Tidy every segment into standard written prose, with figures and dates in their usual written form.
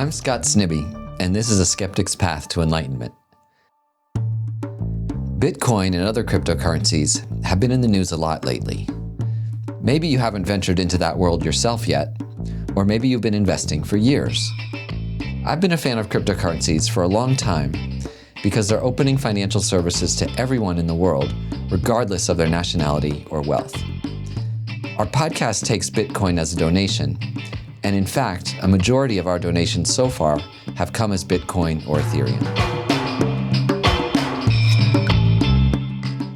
I'm Scott Snibbe, and this is A Skeptic's Path to Enlightenment. Bitcoin and other cryptocurrencies have been in the news a lot lately. Maybe you haven't ventured into that world yourself yet, or maybe you've been investing for years. I've been a fan of cryptocurrencies for a long time because they're opening financial services to everyone in the world, regardless of their nationality or wealth. Our podcast takes Bitcoin as a donation, and in fact, a majority of our donations so far have come as Bitcoin or Ethereum.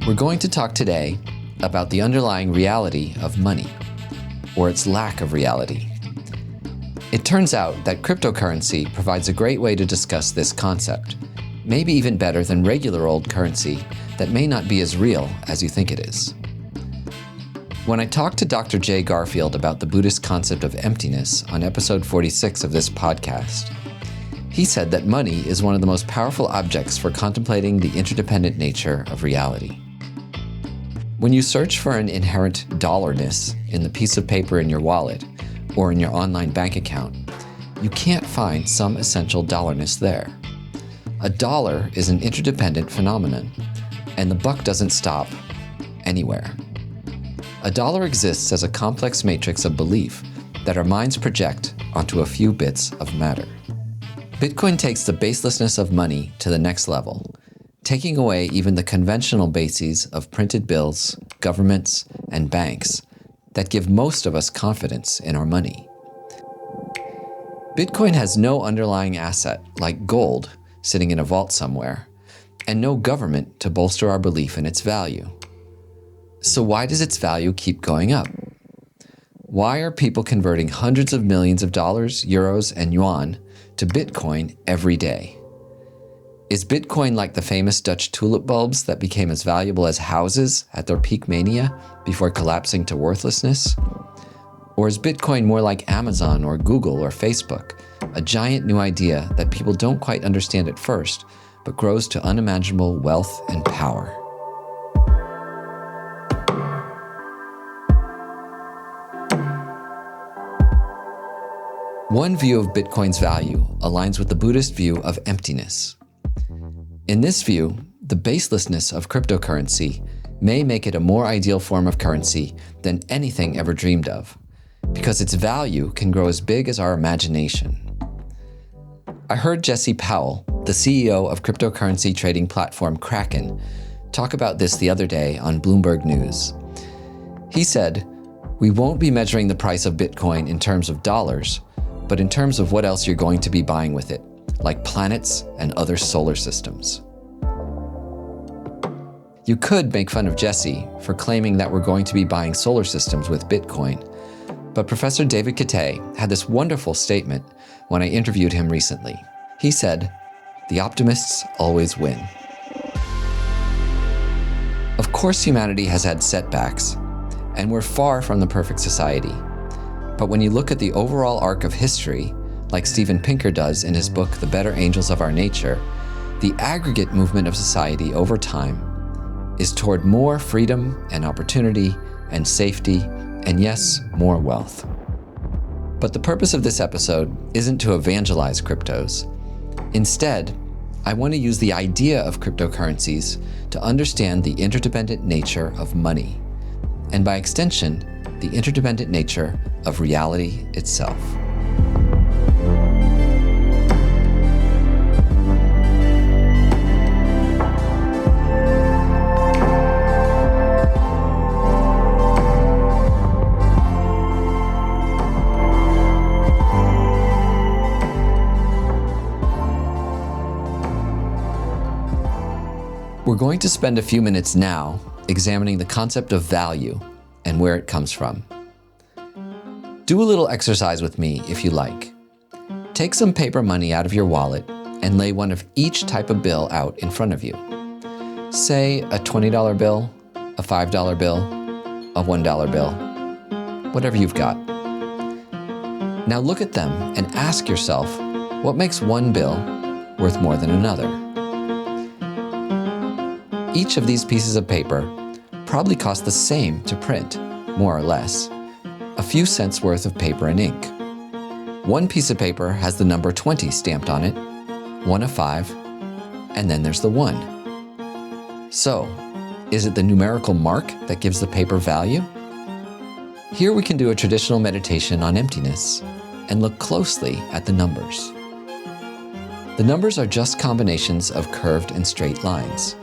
We're going to talk today about the underlying reality of money, or its lack of reality. It turns out that cryptocurrency provides a great way to discuss this concept, maybe even better than regular old currency that may not be as real as you think it is. When I talked to Dr. Jay Garfield about the Buddhist concept of emptiness on episode 46 of this podcast, he said that money is one of the most powerful objects for contemplating the interdependent nature of reality. When you search for an inherent dollarness in the piece of paper in your wallet or in your online bank account, you can't find some essential dollarness there. A dollar is an interdependent phenomenon, and the buck doesn't stop anywhere. A dollar exists as a complex matrix of belief that our minds project onto a few bits of matter. Bitcoin takes the baselessness of money to the next level, taking away even the conventional bases of printed bills, governments, and banks that give most of us confidence in our money. Bitcoin has no underlying asset, like gold, sitting in a vault somewhere, and no government to bolster our belief in its value. So why does its value keep going up? Why are people converting hundreds of millions of dollars, euros, and yuan to Bitcoin every day? Is Bitcoin like the famous Dutch tulip bulbs that became as valuable as houses at their peak mania before collapsing to worthlessness? Or is Bitcoin more like Amazon or Google or Facebook, a giant new idea that people don't quite understand at first, but grows to unimaginable wealth and power? One view of Bitcoin's value aligns with the Buddhist view of emptiness. In this view, the baselessness of cryptocurrency may make it a more ideal form of currency than anything ever dreamed of, because its value can grow as big as our imagination. I heard Jesse Powell, the CEO of cryptocurrency trading platform Kraken, talk about this the other day on Bloomberg News. He said, "We won't be measuring the price of Bitcoin in terms of dollars, but in terms of what else you're going to be buying with it, like planets and other solar systems." You could make fun of Jesse for claiming that we're going to be buying solar systems with Bitcoin, but Professor David Catay had this wonderful statement when I interviewed him recently. He said, "The optimists always win." Of course, humanity has had setbacks, and we're far from the perfect society. But when you look at the overall arc of history, like Steven Pinker does in his book The Better Angels of Our Nature, the aggregate movement of society over time is toward more freedom and opportunity and safety, and yes, more wealth. But the purpose of this episode isn't to evangelize cryptos. Instead, I want to use the idea of cryptocurrencies to understand the interdependent nature of money, and by extension, the interdependent nature of reality itself. We're going to spend a few minutes now examining the concept of value and where it comes from. Do a little exercise with me if you like. Take some paper money out of your wallet and lay one of each type of bill out in front of you. Say a $20 bill, a $5 bill, a $1 bill, whatever you've got. Now look at them and ask yourself, what makes one bill worth more than another? Each of these pieces of paper probably cost the same to print, more or less, a few cents worth of paper and ink. One piece of paper has the number 20 stamped on it, one of 5, and then there's the 1. So, is it the numerical mark that gives the paper value? Here we can do a traditional meditation on emptiness and look closely at the numbers. The numbers are just combinations of curved and straight lines.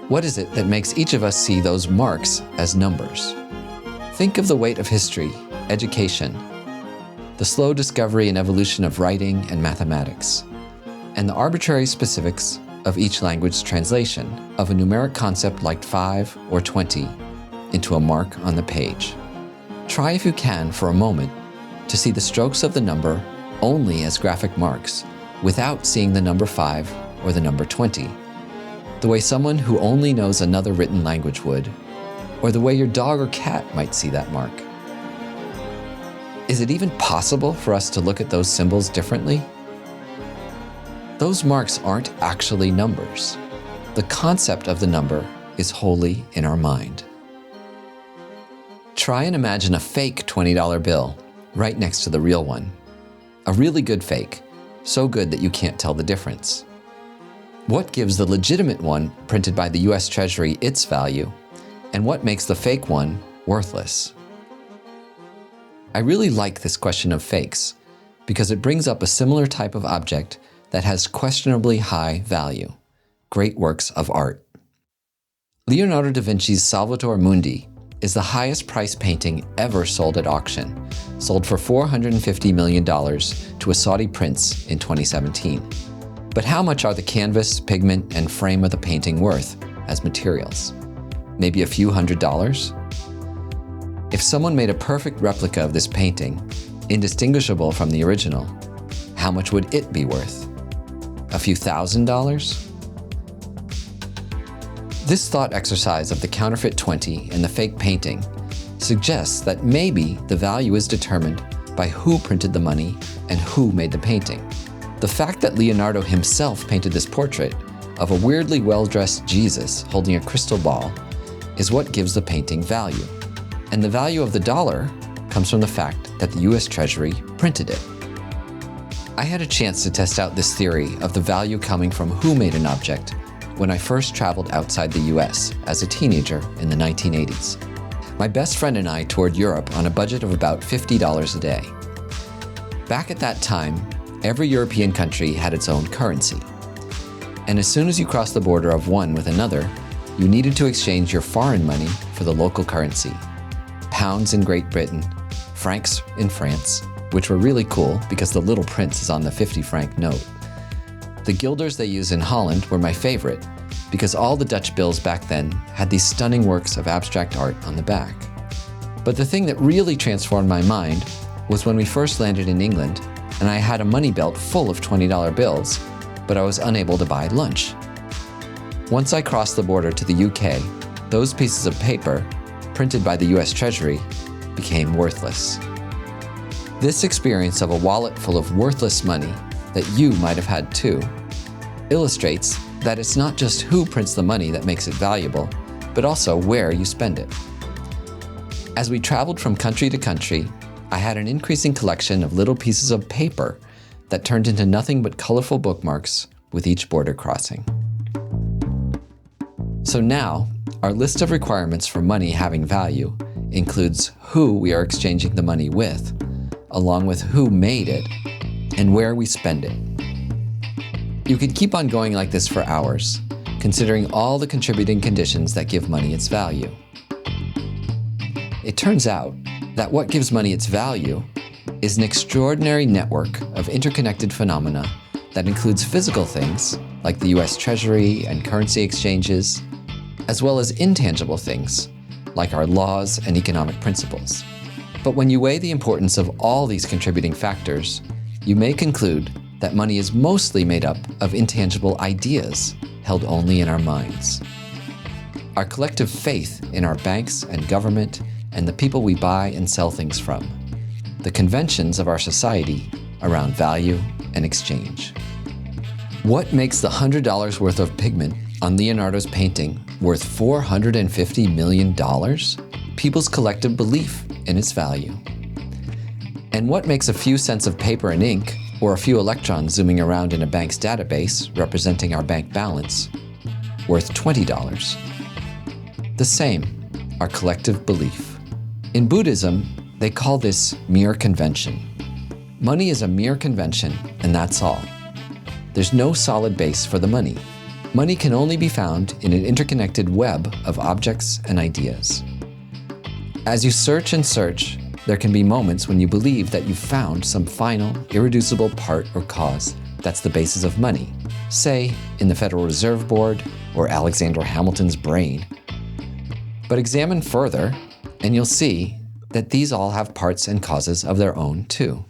What is it that makes each of us see those marks as numbers? Think of the weight of history, education, the slow discovery and evolution of writing and mathematics, and the arbitrary specifics of each language translation of a numeric concept like 5 or 20 into a mark on the page. Try, if you can, for a moment, to see the strokes of the number only as graphic marks, without seeing the number 5 or the number 20, the way someone who only knows another written language would, or the way your dog or cat might see that mark. Is it even possible for us to look at those symbols differently? Those marks aren't actually numbers. The concept of the number is wholly in our mind. Try and imagine a fake $20 bill right next to the real one. A really good fake, so good that you can't tell the difference. What gives the legitimate one printed by the US Treasury its value, and what makes the fake one worthless? I really like this question of fakes because it brings up a similar type of object that has questionably high value: great works of art. Leonardo da Vinci's Salvator Mundi is the highest priced painting ever sold at auction, sold for $450 million to a Saudi prince in 2017. But how much are the canvas, pigment, and frame of the painting worth as materials? Maybe a few $100s? If someone made a perfect replica of this painting, indistinguishable from the original, how much would it be worth? A few $1,000s? This thought exercise of the counterfeit 20 and the fake painting suggests that maybe the value is determined by who printed the money and who made the painting. The fact that Leonardo himself painted this portrait of a weirdly well-dressed Jesus holding a crystal ball is what gives the painting value. And the value of the dollar comes from the fact that the US Treasury printed it. I had a chance to test out this theory of the value coming from who made an object when I first traveled outside the US as a teenager in the 1980s. My best friend and I toured Europe on a budget of about $50 a day. Back at that time, every European country had its own currency. And as soon as you crossed the border of one with another, you needed to exchange your foreign money for the local currency. Pounds in Great Britain, francs in France, which were really cool because the little prince is on the 50-franc note. The guilders they use in Holland were my favorite because all the Dutch bills back then had these stunning works of abstract art on the back. But the thing that really transformed my mind was when we first landed in England and I had a money belt full of $20 bills, but I was unable to buy lunch. Once I crossed the border to the UK, those pieces of paper, printed by the US Treasury, became worthless. This experience of a wallet full of worthless money that you might have had too illustrates that it's not just who prints the money that makes it valuable, but also where you spend it. As we traveled from country to country, I had an increasing collection of little pieces of paper that turned into nothing but colorful bookmarks with each border crossing. So now, our list of requirements for money having value includes who we are exchanging the money with, along with who made it, and where we spend it. You could keep on going like this for hours, considering all the contributing conditions that give money its value. It turns out that what gives money its value is an extraordinary network of interconnected phenomena that includes physical things like the US Treasury and currency exchanges, as well as intangible things like our laws and economic principles. But when you weigh the importance of all these contributing factors, you may conclude that money is mostly made up of intangible ideas held only in our minds. Our collective faith in our banks and government and the people we buy and sell things from. The conventions of our society around value and exchange. What makes the $100 worth of pigment on Leonardo's painting worth $450 million? People's collective belief in its value. And what makes a few cents of paper and ink, or a few electrons zooming around in a bank's database representing our bank balance, worth $20? The same, our collective belief. In Buddhism, they call this mere convention. Money is a mere convention, and that's all. There's no solid base for the money. Money can only be found in an interconnected web of objects and ideas. As you search and search, there can be moments when you believe that you've found some final, irreducible part or cause that's the basis of money, say, in the Federal Reserve Board or Alexander Hamilton's brain. But examine further, and you'll see that these all have parts and causes of their own too.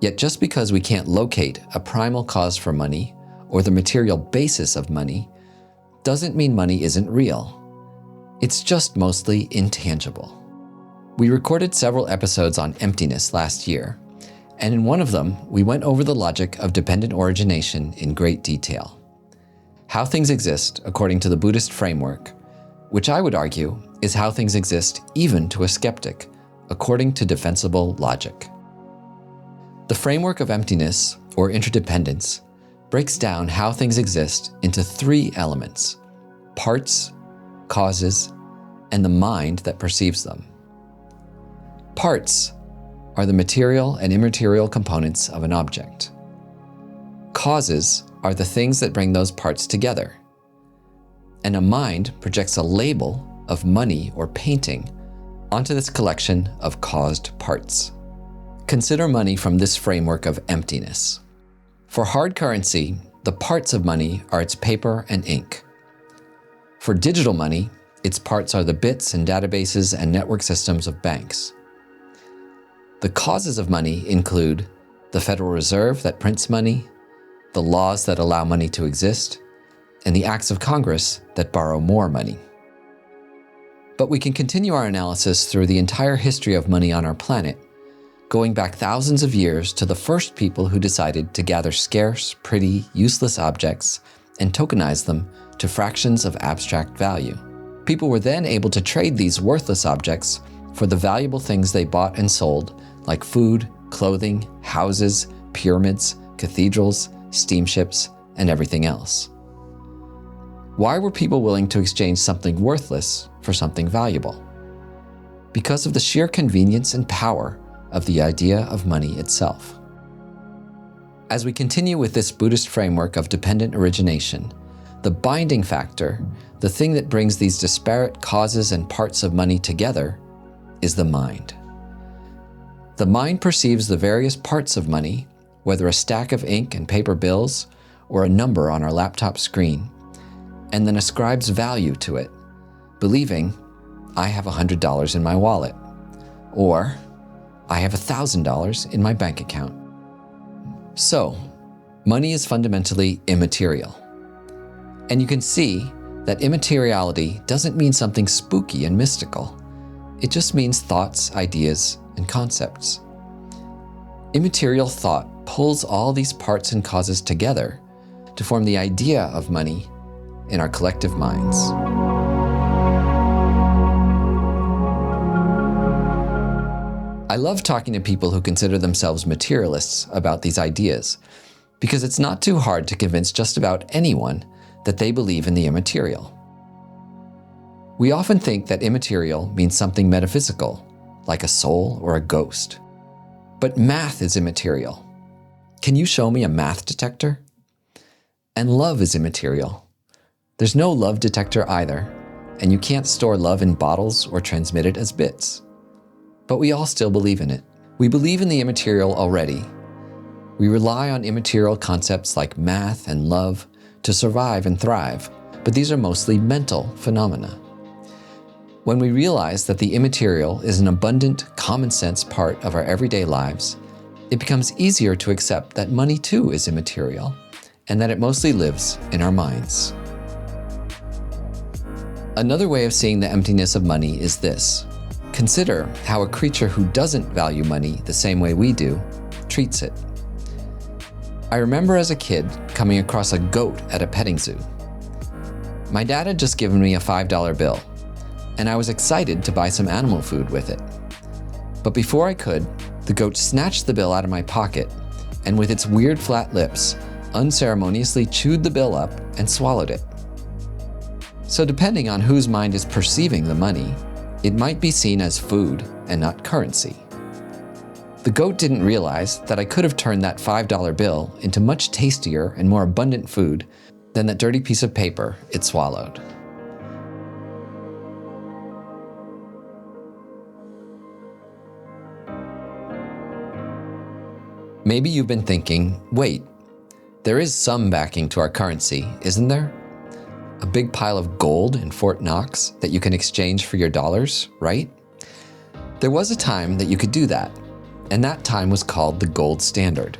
Yet just because we can't locate a primal cause for money or the material basis of money doesn't mean money isn't real. It's just mostly intangible. We recorded several episodes on emptiness last year, and in one of them, we went over the logic of dependent origination in great detail. How things exist according to the Buddhist framework, which I would argue is how things exist even to a skeptic, according to defensible logic. The framework of emptiness, or interdependence, breaks down how things exist into three elements: parts, causes, and the mind that perceives them. Parts are the material and immaterial components of an object. Causes are the things that bring those parts together. And a mind projects a label of money or painting onto this collection of caused parts. Consider money from this framework of emptiness. For hard currency, the parts of money are its paper and ink. For digital money, its parts are the bits and databases and network systems of banks. The causes of money include the Federal Reserve that prints money, the laws that allow money to exist, and the acts of Congress that borrow more money. But we can continue our analysis through the entire history of money on our planet, going back thousands of years to the first people who decided to gather scarce, pretty, useless objects and tokenize them to fractions of abstract value. People were then able to trade these worthless objects for the valuable things they bought and sold, like food, clothing, houses, pyramids, cathedrals, steamships, and everything else. Why were people willing to exchange something worthless for something valuable? Because of the sheer convenience and power of the idea of money itself. As we continue with this Buddhist framework of dependent origination, the binding factor, the thing that brings these disparate causes and parts of money together, is the mind. The mind perceives the various parts of money, whether a stack of ink and paper bills or a number on our laptop screen, and then ascribes value to it, believing, I have $100 in my wallet, or I have $1,000 in my bank account. So, money is fundamentally immaterial. And you can see that immateriality doesn't mean something spooky and mystical. It just means thoughts, ideas, and concepts. Immaterial thought pulls all these parts and causes together to form the idea of money in our collective minds. I love talking to people who consider themselves materialists about these ideas, because it's not too hard to convince just about anyone that they believe in the immaterial. We often think that immaterial means something metaphysical, like a soul or a ghost. But math is immaterial. Can you show me a math detector? And love is immaterial. There's no love detector either, and you can't store love in bottles or transmit it as bits. But we all still believe in it. We believe in the immaterial already. We rely on immaterial concepts like math and love to survive and thrive, but these are mostly mental phenomena. When we realize that the immaterial is an abundant, common sense part of our everyday lives, it becomes easier to accept that money too is immaterial, and that it mostly lives in our minds. Another way of seeing the emptiness of money is this. Consider how a creature who doesn't value money the same way we do treats it. I remember as a kid coming across a goat at a petting zoo. My dad had just given me a $5 bill, and I was excited to buy some animal food with it. But before I could, the goat snatched the bill out of my pocket and with its weird flat lips, unceremoniously chewed the bill up and swallowed it. So depending on whose mind is perceiving the money, it might be seen as food and not currency. The goat didn't realize that I could have turned that $5 bill into much tastier and more abundant food than that dirty piece of paper it swallowed. Maybe you've been thinking, wait, there is some backing to our currency, isn't there? A big pile of gold in Fort Knox that you can exchange for your dollars, right? There was a time that you could do that, and that time was called the gold standard.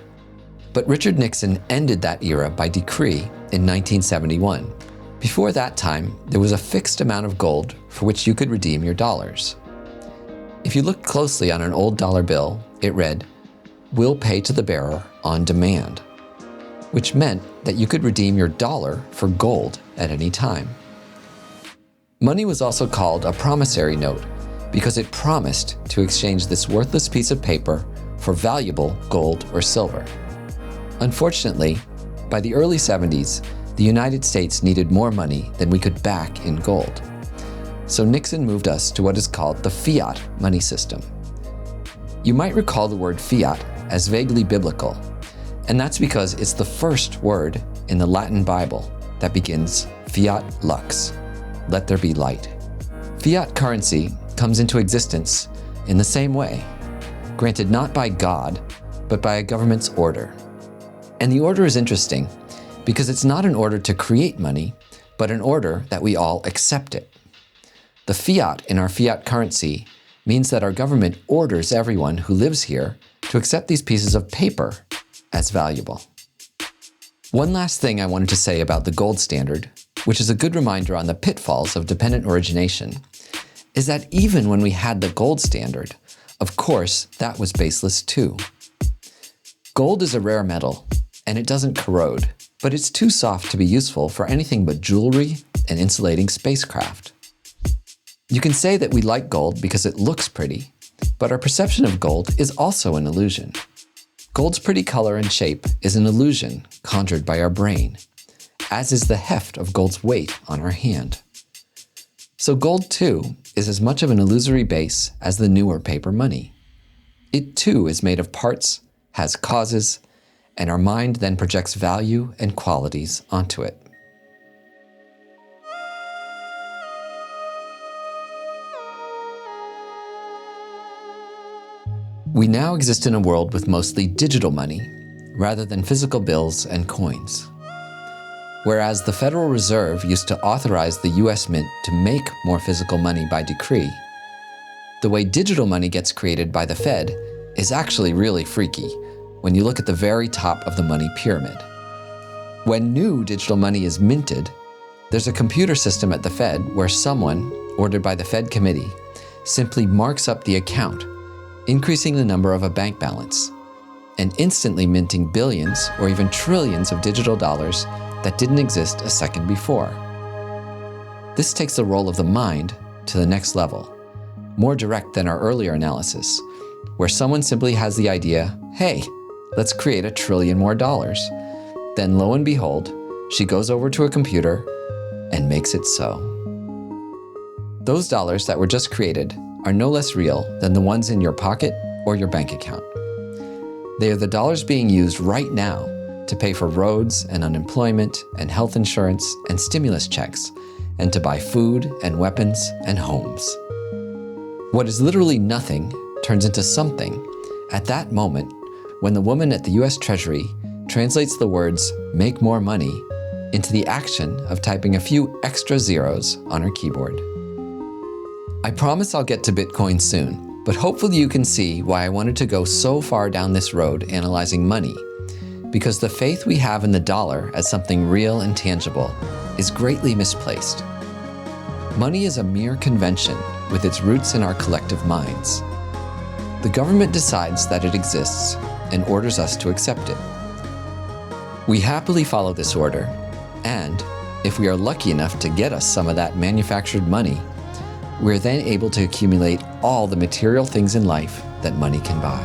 But Richard Nixon ended that era by decree in 1971. Before that time, there was a fixed amount of gold for which you could redeem your dollars. If you looked closely on an old dollar bill, it read, "Will pay to the bearer on demand," which meant that you could redeem your dollar for gold at any time. Money was also called a promissory note because it promised to exchange this worthless piece of paper for valuable gold or silver. Unfortunately, by the early 70s, the United States needed more money than we could back in gold. So Nixon moved us to what is called the fiat money system. You might recall the word fiat as vaguely biblical, and that's because it's the first word in the Latin Bible that begins fiat lux, let there be light. Fiat currency comes into existence in the same way, granted not by God, but by a government's order. And the order is interesting because it's not an order to create money, but an order that we all accept it. The fiat in our fiat currency means that our government orders everyone who lives here to accept these pieces of paper as valuable. One last thing I wanted to say about the gold standard, which is a good reminder on the pitfalls of dependent origination, is that even when we had the gold standard, of course, that was baseless too. Gold is a rare metal, and it doesn't corrode, but it's too soft to be useful for anything but jewelry and insulating spacecraft. You can say that we like gold because it looks pretty, but our perception of gold is also an illusion. Gold's pretty color and shape is an illusion conjured by our brain, as is the heft of gold's weight on our hand. So gold, too, is as much of an illusory base as the newer paper money. It, too, is made of parts, has causes, and our mind then projects value and qualities onto it. We now exist in a world with mostly digital money, rather than physical bills and coins. Whereas the Federal Reserve used to authorize the US Mint to make more physical money by decree, the way digital money gets created by the Fed is actually really freaky when you look at the very top of the money pyramid. When new digital money is minted, there's a computer system at the Fed where someone, ordered by the Fed committee, simply marks up the account, increasing the number of a bank balance, and instantly minting billions or even trillions of digital dollars that didn't exist a second before. This takes the role of the mind to the next level, more direct than our earlier analysis, where someone simply has the idea, hey, let's create $1 trillion more dollars. Then lo and behold, she goes over to a computer and makes it so. Those dollars that were just created are no less real than the ones in your pocket or your bank account. They are the dollars being used right now to pay for roads and unemployment and health insurance and stimulus checks, and to buy food and weapons and homes. What is literally nothing turns into something at that moment when the woman at the US Treasury translates the words "make more money" into the action of typing a few extra zeros on her keyboard. I promise I'll get to Bitcoin soon, but hopefully you can see why I wanted to go so far down this road analyzing money, because the faith we have in the dollar as something real and tangible is greatly misplaced. Money is a mere convention with its roots in our collective minds. The government decides that it exists and orders us to accept it. We happily follow this order, and if we are lucky enough to get us some of that manufactured money, we're then able to accumulate all the material things in life that money can buy.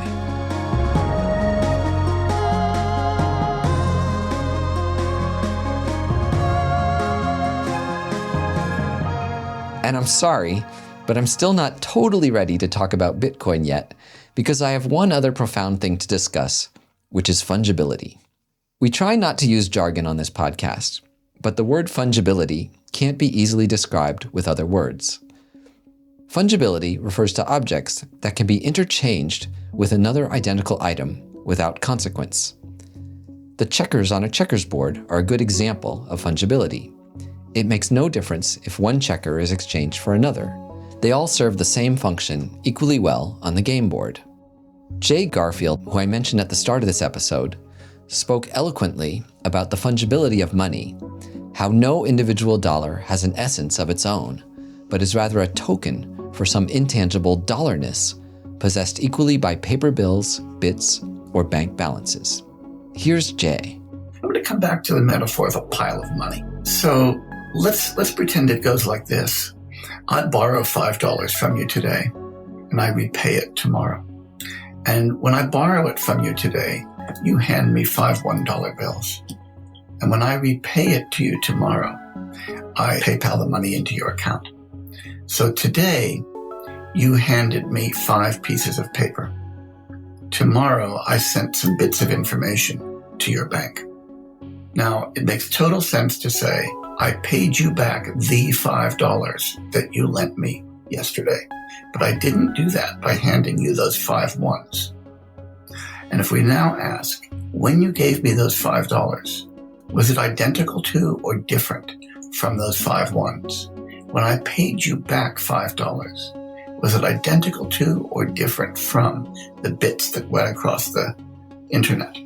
And I'm sorry, but I'm still not totally ready to talk about Bitcoin yet, because I have one other profound thing to discuss, which is fungibility. We try not to use jargon on this podcast, but the word fungibility can't be easily described with other words. Fungibility refers to objects that can be interchanged with another identical item without consequence. The checkers on a checkers board are a good example of fungibility. It makes no difference if one checker is exchanged for another. They all serve the same function equally well on the game board. Jay Garfield, who I mentioned at the start of this episode, spoke eloquently about the fungibility of money, how no individual dollar has an essence of its own, but is rather a token for some intangible dollarness possessed equally by paper bills, bits, or bank balances. Here's Jay. I'm going to come back to the metaphor of a pile of money. So let's pretend it goes like this. I borrow $5 from you today, and I repay it tomorrow. And when I borrow it from you today, you hand me 5 $1 bills. And when I repay it to you tomorrow, I PayPal the money into your account. So today, you handed me 5 pieces of paper. Tomorrow, I sent some bits of information to your bank. Now, it makes total sense to say, I paid you back the $5 that you lent me yesterday, but I didn't do that by handing you those 5 ones. And if we now ask, when you gave me those $5, was it identical to or different from those 5 ones? When I paid you back $5, was it identical to or different from the bits that went across the internet?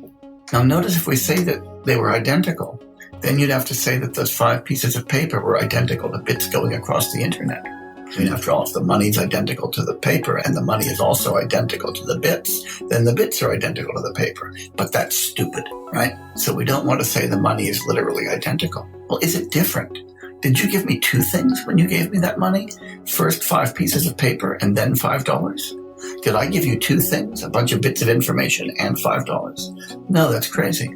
Now notice if we say that they were identical, then you'd have to say that those 5 pieces of paper were identical to bits going across the internet. I mean, after all, if the money's identical to the paper and the money is also identical to the bits, then the bits are identical to the paper. But that's stupid, right? So we don't want to say the money is literally identical. Well, is it different? Did you give me 2 things when you gave me that money? First 5 pieces of paper and then $5? Did I give you 2 things, a bunch of bits of information and $5? No, that's crazy.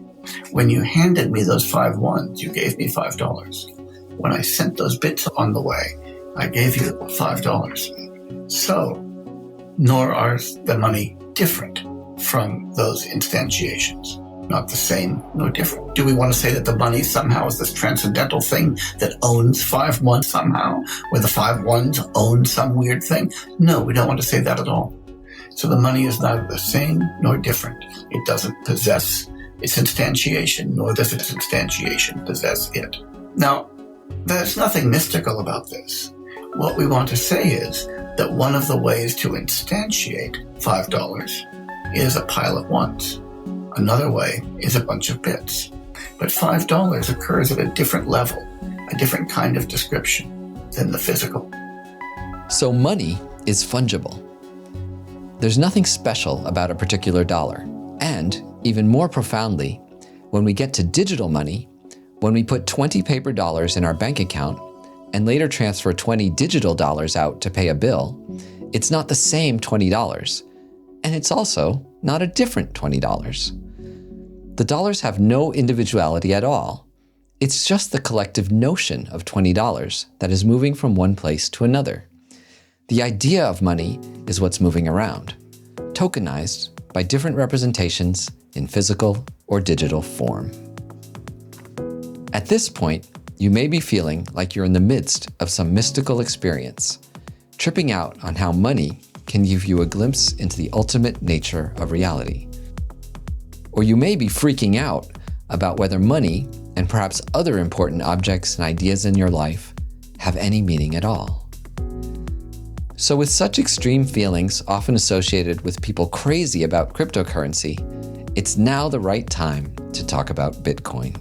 When you handed me those 5 ones, you gave me $5. When I sent those bits on the way, I gave you $5. So, nor are the money different from those instantiations. Not the same, nor different. Do we want to say that the money somehow is this transcendental thing that owns 5 ones somehow, where the 5 ones own some weird thing? No, we don't want to say that at all. So the money is neither the same nor different. It doesn't possess its instantiation, nor does its instantiation possess it. Now, there's nothing mystical about this. What we want to say is that one of the ways to instantiate $5 is a pile of ones. Another way is a bunch of bits. But $5 occurs at a different level, a different kind of description than the physical. So money is fungible. There's nothing special about a particular dollar. And even more profoundly, when we get to digital money, when we put 20 paper dollars in our bank account and later transfer 20 digital dollars out to pay a bill, it's not the same $20. And it's also not a different $20. The dollars have no individuality at all. It's just the collective notion of $20 that is moving from one place to another. The idea of money is what's moving around, tokenized by different representations in physical or digital form. At this point, you may be feeling like you're in the midst of some mystical experience, tripping out on how money can give you a glimpse into the ultimate nature of reality. Or you may be freaking out about whether money, and perhaps other important objects and ideas in your life, have any meaning at all. So with such extreme feelings often associated with people crazy about cryptocurrency, it's now the right time to talk about Bitcoin.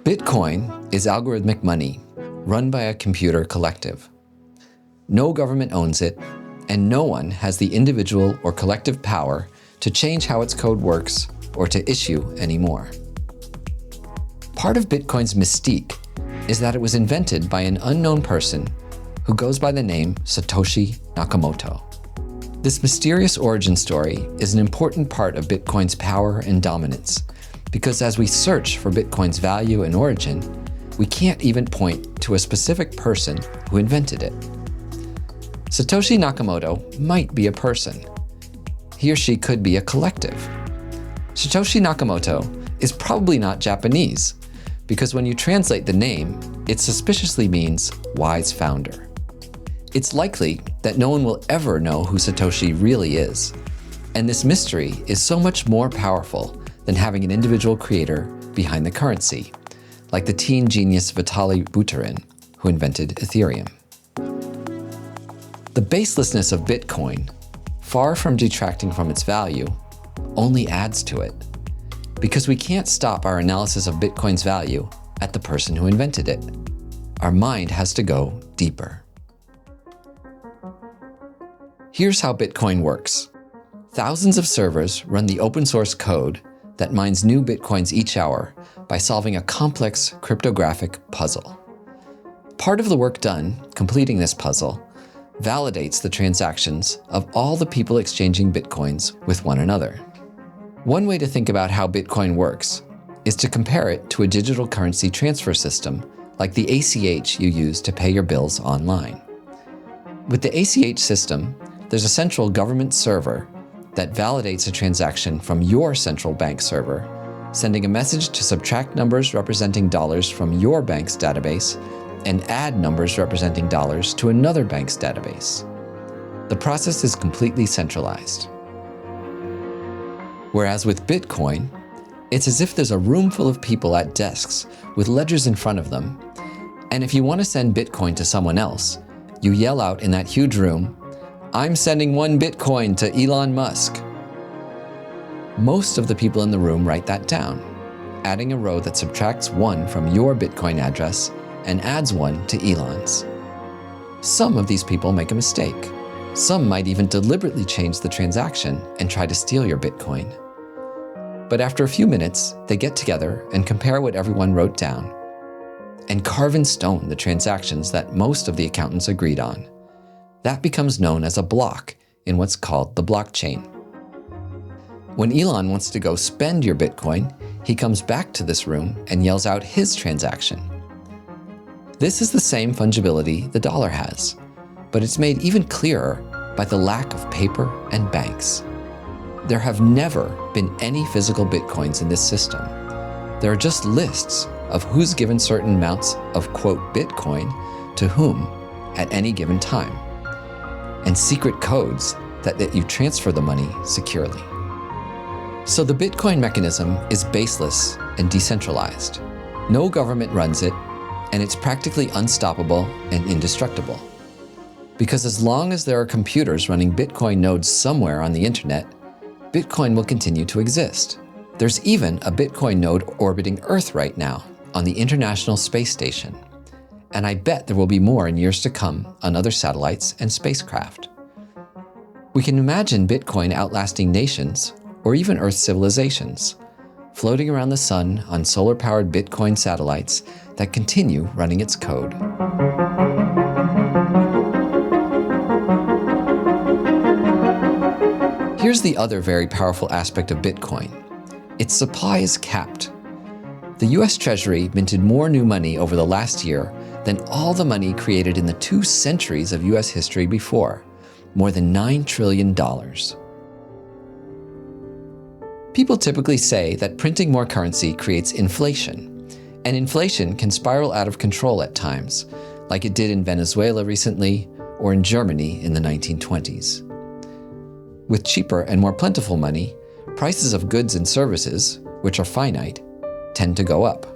Bitcoin is algorithmic money run by a computer collective. no government owns it, and no one has the individual or collective power to change how its code works or to issue any more. Part of Bitcoin's mystique is that it was invented by an unknown person who goes by the name Satoshi Nakamoto. This mysterious origin story is an important part of Bitcoin's power and dominance, because as we search for Bitcoin's value and origin, we can't even point to a specific person who invented it. Satoshi Nakamoto might be a person. He or she could be a collective. Satoshi Nakamoto is probably not Japanese, because when you translate the name, it suspiciously means wise founder. It's likely that no one will ever know who Satoshi really is, and this mystery is so much more powerful than having an individual creator behind the currency, like the teen genius Vitalik Buterin, who invented Ethereum. The baselessness of Bitcoin, far from detracting from its value, only adds to it, because we can't stop our analysis of Bitcoin's value at the person who invented it. Our mind has to go deeper. Here's how Bitcoin works. Thousands of servers run the open source code that mines new Bitcoins each hour by solving a complex cryptographic puzzle. Part of the work done, completing this puzzle, validates the transactions of all the people exchanging Bitcoins with one another. One way to think about how Bitcoin works is to compare it to a digital currency transfer system like the ACH you use to pay your bills online. With the ACH system, there's a central government server that validates a transaction from your central bank server, sending a message to subtract numbers representing dollars from your bank's database and add numbers representing dollars to another bank's database. The process is completely centralized. Whereas with Bitcoin, it's as if there's a room full of people at desks with ledgers in front of them, and if you want to send Bitcoin to someone else, you yell out in that huge room, "I'm sending 1 Bitcoin to Elon Musk." Most of the people in the room write that down, adding a row that subtracts 1 from your Bitcoin address and adds 1 to Elon's. Some of these people make a mistake. Some might even deliberately change the transaction and try to steal your Bitcoin. But after a few minutes, they get together and compare what everyone wrote down and carve in stone the transactions that most of the accountants agreed on. That becomes known as a block in what's called the blockchain. When Elon wants to go spend your Bitcoin, he comes back to this room and yells out his transaction. This is the same fungibility the dollar has, but it's made even clearer by the lack of paper and banks. There have never been any physical Bitcoins in this system. There are just lists of who's given certain amounts of, quote, Bitcoin to whom at any given time, and secret codes that let you transfer the money securely. So the Bitcoin mechanism is baseless and decentralized. No government runs it, and it's practically unstoppable and indestructible. Because as long as there are computers running Bitcoin nodes somewhere on the internet, Bitcoin will continue to exist. There's even a Bitcoin node orbiting Earth right now on the International Space Station. And I bet there will be more in years to come on other satellites and spacecraft. We can imagine Bitcoin outlasting nations or even Earth civilizations, floating around the sun on solar-powered Bitcoin satellites that continue running its code. Here's the other very powerful aspect of Bitcoin. Its supply is capped. The US Treasury minted more new money over the last year than all the money created in the 2 centuries of US history before, more than $9 trillion. People typically say that printing more currency creates inflation, and inflation can spiral out of control at times, like it did in Venezuela recently or in Germany in the 1920s. With cheaper and more plentiful money, prices of goods and services, which are finite, tend to go up.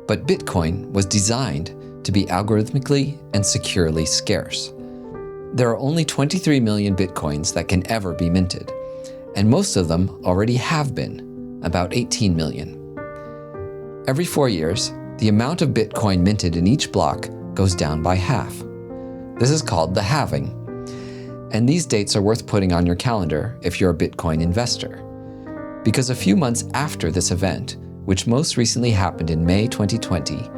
But Bitcoin was designed to be algorithmically and securely scarce. There are only 23 million Bitcoins that can ever be minted, and most of them already have been, about 18 million. Every 4 years, the amount of Bitcoin minted in each block goes down by half. This is called the halving. And these dates are worth putting on your calendar if you're a Bitcoin investor. Because a few months after this event, which most recently happened in May 2020,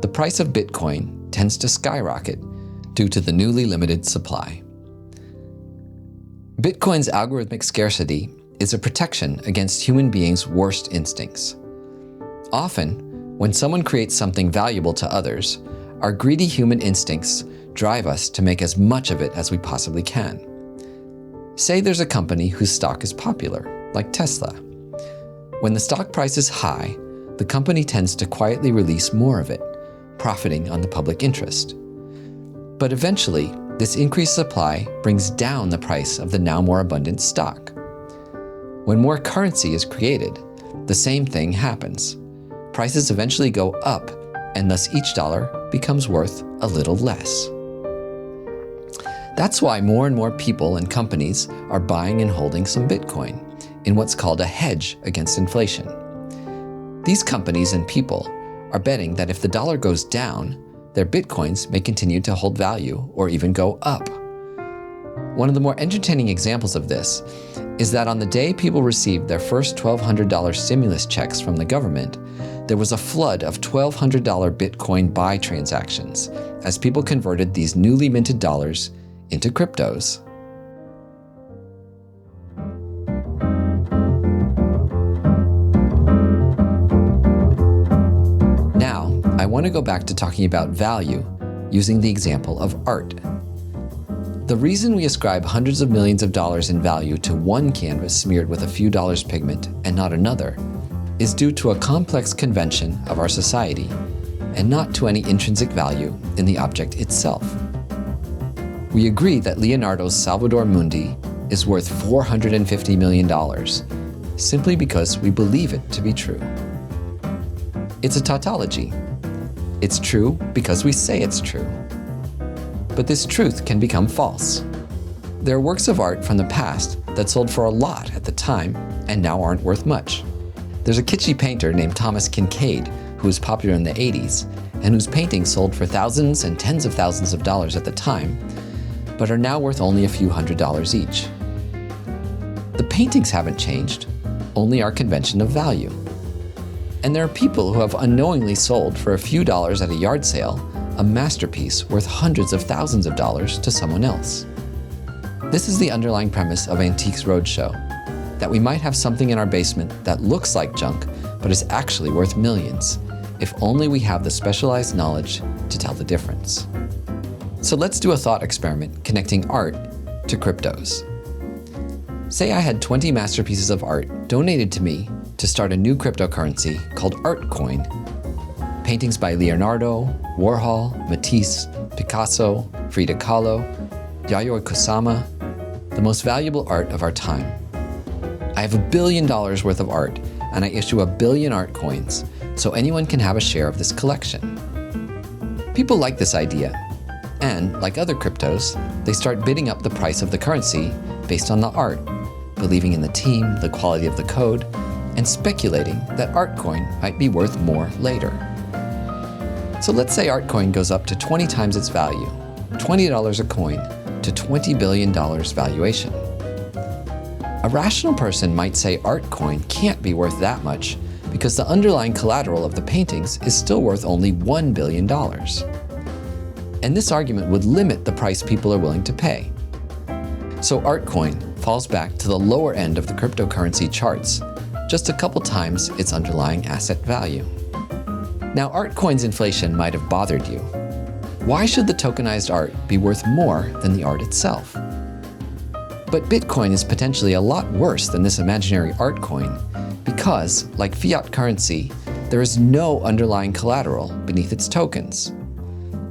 the price of Bitcoin tends to skyrocket due to the newly limited supply. Bitcoin's algorithmic scarcity is a protection against human beings' worst instincts. Often, when someone creates something valuable to others, our greedy human instincts drive us to make as much of it as we possibly can. Say there's a company whose stock is popular, like Tesla. When the stock price is high, the company tends to quietly release more of it, profiting on the public interest. But eventually, this increased supply brings down the price of the now more abundant stock. When more currency is created, the same thing happens. Prices eventually go up, and thus each dollar becomes worth a little less. That's why more and more people and companies are buying and holding some Bitcoin in what's called a hedge against inflation. These companies and people are betting that if the dollar goes down, their Bitcoins may continue to hold value or even go up. One of the more entertaining examples of this is that on the day people received their first $1,200 stimulus checks from the government, there was a flood of $1,200 Bitcoin buy transactions as people converted these newly minted dollars into cryptos. Now, I want to go back to talking about value using the example of art. The reason we ascribe hundreds of millions of dollars in value to one canvas smeared with a few dollars pigment and not another is due to a complex convention of our society and not to any intrinsic value in the object itself. We agree that Leonardo's Salvator Mundi is worth $450 million simply because we believe it to be true. It's a tautology. It's true because we say it's true. But this truth can become false. There are works of art from the past that sold for a lot at the time and now aren't worth much. There's a kitschy painter named Thomas Kincaid who was popular in the 80s and whose paintings sold for thousands and tens of thousands of dollars at the time, but are now worth only a few $100s each. The paintings haven't changed, only our convention of value. And there are people who have unknowingly sold for a few dollars at a yard sale a masterpiece worth hundreds of thousands of dollars to someone else. This is the underlying premise of Antiques Roadshow, that we might have something in our basement that looks like junk but is actually worth millions, if only we have the specialized knowledge to tell the difference. So let's do a thought experiment connecting art to cryptos. Say I had 20 masterpieces of art donated to me to start a new cryptocurrency called ArtCoin. Paintings by Leonardo, Warhol, Matisse, Picasso, Frida Kahlo, Yayoi Kusama, the most valuable art of our time. I have $1 billion worth of art, and I issue 1 billion art coins, so anyone can have a share of this collection. People like this idea, and like other cryptos, they start bidding up the price of the currency based on the art, believing in the team, the quality of the code, and speculating that ArtCoin might be worth more later. So let's say ArtCoin goes up to 20 times its value, $20 a coin, to $20 billion valuation. A rational person might say ArtCoin can't be worth that much because the underlying collateral of the paintings is still worth only $1 billion. And this argument would limit the price people are willing to pay. So ArtCoin falls back to the lower end of the cryptocurrency charts, just a couple times its underlying asset value. Now, ArtCoin's inflation might have bothered you. Why should the tokenized art be worth more than the art itself? But Bitcoin is potentially a lot worse than this imaginary art coin because, like fiat currency, there is no underlying collateral beneath its tokens.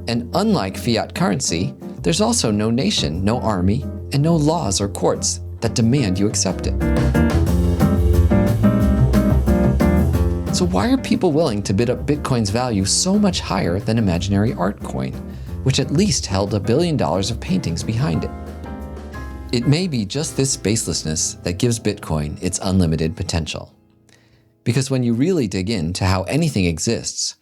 And unlike fiat currency, there's also no nation, no army, and no laws or courts that demand you accept it. So why are people willing to bid up Bitcoin's value so much higher than imaginary art coin, which at least held $1 billion of paintings behind it? It may be just this baselessness that gives Bitcoin its unlimited potential. Because when you really dig into how anything exists,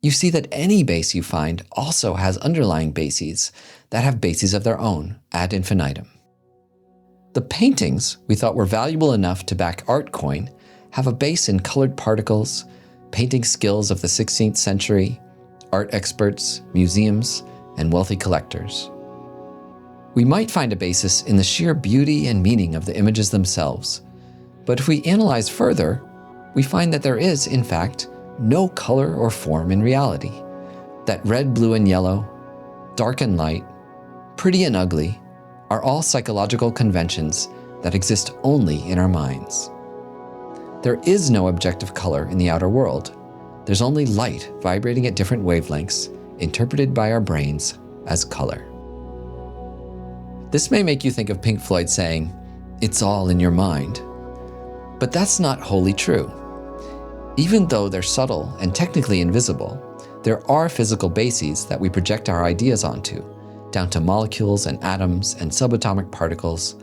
you see that any base you find also has underlying bases that have bases of their own ad infinitum. The paintings we thought were valuable enough to back ArtCoin have a base in colored particles, painting skills of the 16th century, art experts, museums, and wealthy collectors. We might find a basis in the sheer beauty and meaning of the images themselves, but if we analyze further, we find that there is, in fact, no color or form in reality, that red, blue, and yellow, dark and light, pretty and ugly, are all psychological conventions that exist only in our minds. There is no objective color in the outer world. There's only light vibrating at different wavelengths, interpreted by our brains as color. This may make you think of Pink Floyd saying, "It's all in your mind." But that's not wholly true. Even though they're subtle and technically invisible, there are physical bases that we project our ideas onto, down to molecules and atoms and subatomic particles,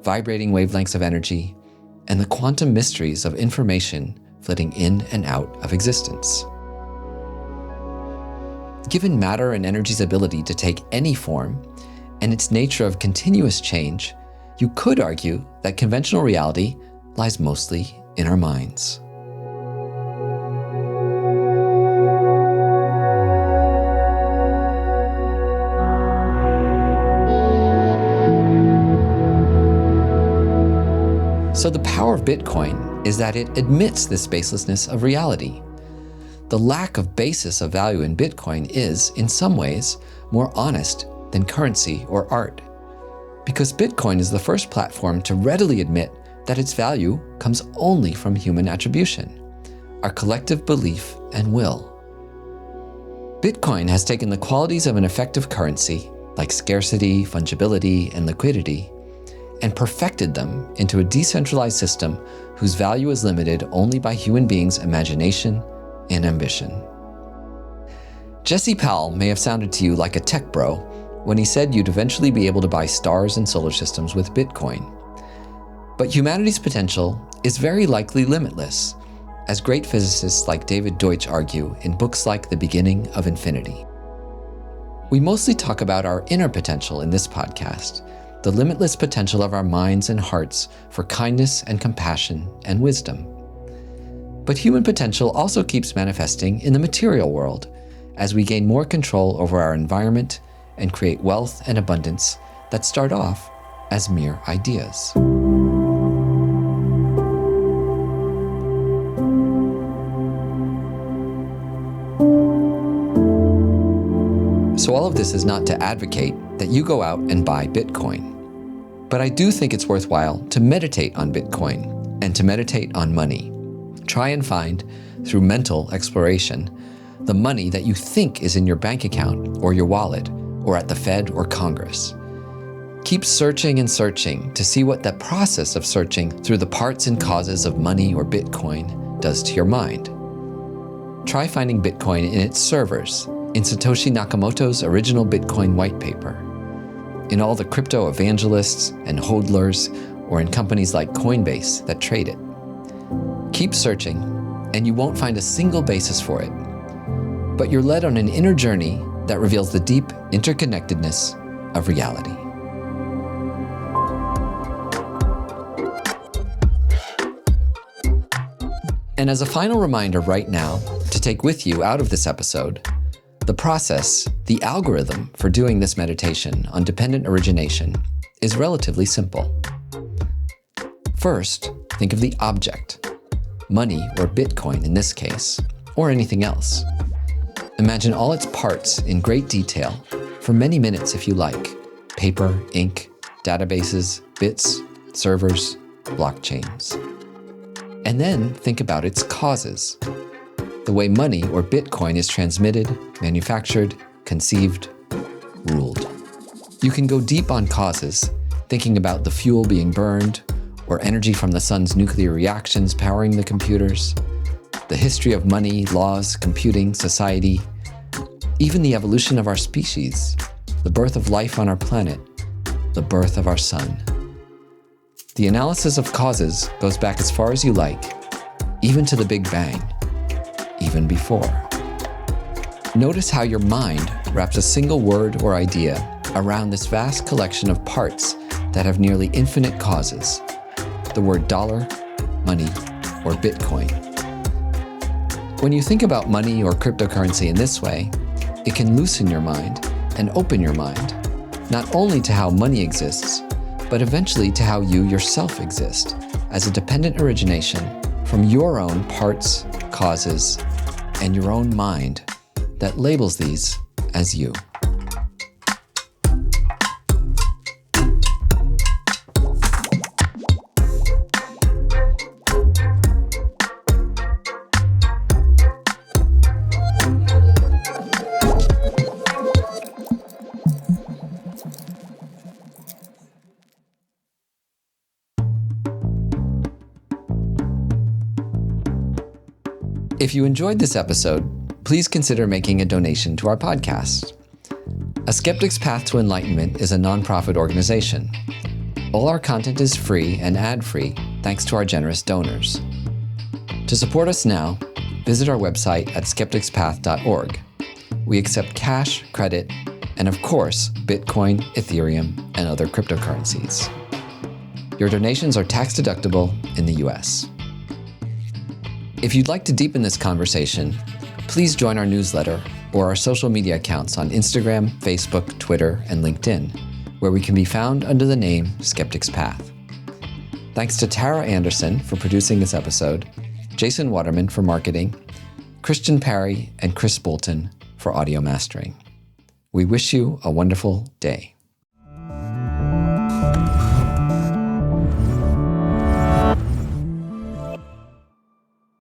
vibrating wavelengths of energy, and the quantum mysteries of information flitting in and out of existence. Given matter and energy's ability to take any form, and its nature of continuous change, you could argue that conventional reality lies mostly in our minds. So the power of Bitcoin is that it admits this baselessness of reality. The lack of basis of value in Bitcoin is, in some ways, more honest than currency or art, because Bitcoin is the first platform to readily admit that its value comes only from human attribution, our collective belief and will. Bitcoin has taken the qualities of an effective currency, like scarcity, fungibility, and liquidity, and perfected them into a decentralized system whose value is limited only by human beings' imagination and ambition. Jesse Powell may have sounded to you like a tech bro when he said you'd eventually be able to buy stars and solar systems with Bitcoin. But humanity's potential is very likely limitless, as great physicists like David Deutsch argue in books like The Beginning of Infinity. We mostly talk about our inner potential in this podcast, the limitless potential of our minds and hearts for kindness and compassion and wisdom. But human potential also keeps manifesting in the material world as we gain more control over our environment and create wealth and abundance that start off as mere ideas. So all of this is not to advocate that you go out and buy Bitcoin. But I do think it's worthwhile to meditate on Bitcoin and to meditate on money. Try and find, through mental exploration, the money that you think is in your bank account or your wallet or at the Fed or Congress. Keep searching and searching to see what that process of searching through the parts and causes of money or Bitcoin does to your mind. Try finding Bitcoin in its servers, in Satoshi Nakamoto's original Bitcoin white paper, in all the crypto evangelists and hodlers, or in companies like Coinbase that trade it. Keep searching, and you won't find a single basis for it. But you're led on an inner journey that reveals the deep interconnectedness of reality. And as a final reminder right now, to take with you out of this episode, the process, the algorithm for doing this meditation on dependent origination is relatively simple. First, think of the object, money or Bitcoin in this case, or anything else. Imagine all its parts in great detail for many minutes if you like: paper, ink, databases, bits, servers, blockchains. And then think about its causes, the way money or Bitcoin is transmitted, manufactured, conceived, ruled. You can go deep on causes, thinking about the fuel being burned, or energy from the sun's nuclear reactions powering the computers, the history of money, laws, computing, society, even the evolution of our species, the birth of life on our planet, the birth of our sun. The analysis of causes goes back as far as you like, even to the Big Bang, even before. Notice how your mind wraps a single word or idea around this vast collection of parts that have nearly infinite causes. The word dollar, money, or Bitcoin. When you think about money or cryptocurrency in this way, it can loosen your mind and open your mind, not only to how money exists, but eventually to how you yourself exist as a dependent origination from your own parts, causes, and your own mind that labels these as you. If you enjoyed this episode, please consider making a donation to our podcast. A Skeptic's Path to Enlightenment is a nonprofit organization. All our content is free and ad-free thanks to our generous donors. To support us now, visit our website at skepticspath.org. We accept cash, credit, and of course, Bitcoin, Ethereum, and other cryptocurrencies. Your donations are tax deductible in the US. If you'd like to deepen this conversation, please join our newsletter or our social media accounts on Instagram, Facebook, Twitter, and LinkedIn, where we can be found under the name Skeptic's Path. Thanks to Tara Anderson for producing this episode, Jason Waterman for marketing, Christian Parry and Chris Bolton for audio mastering. We wish you a wonderful day.